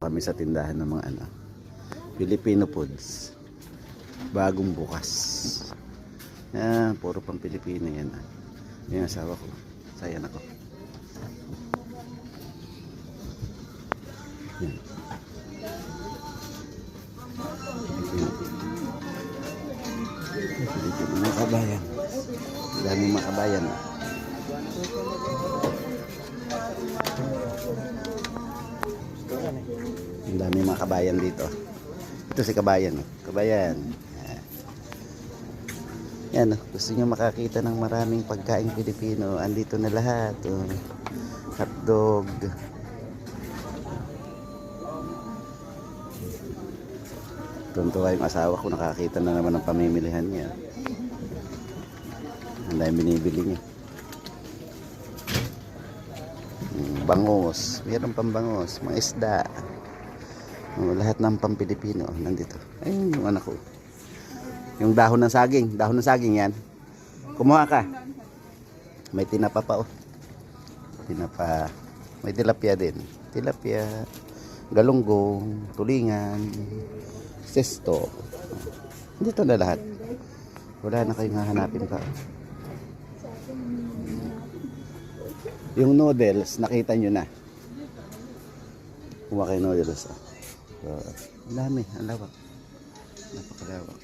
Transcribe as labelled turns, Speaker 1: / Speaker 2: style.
Speaker 1: Kami sa tindahan ng mga Filipino foods. Bagong bukas. Yan, puro pang Pilipino yan. Yan asawa ko. Sayan ako. Yan. Filipino mga kabayan. Daming mga kabayan. Ang daming mga kabayan dito. Ito si kabayan. Kabayan. Yan, gusto nyo makakita ng maraming pagkain Pilipino. Andito na lahat. Hotdog. Tuntua yung asawa ko, nakakita na naman ng pamimilihan niya. Ang dahil binibili niya. Bangus. Mayroon pang bangus. Mga isda. Lahat ng pang-Pilipino nandito. Ayun yung anak ko. Yung dahon ng saging. Dahon ng saging yan. Kumuha ka. May tinapa pa Tinapa. May tilapia din. Tilapia. Galunggong. Tulingan. Sesto. Dito na lahat. Wala na kayong hahanapin pa. Yung noodles, nakita nyo na. Kumuha kayo noodles. Ang dami. Ang lawak. Napakalawak.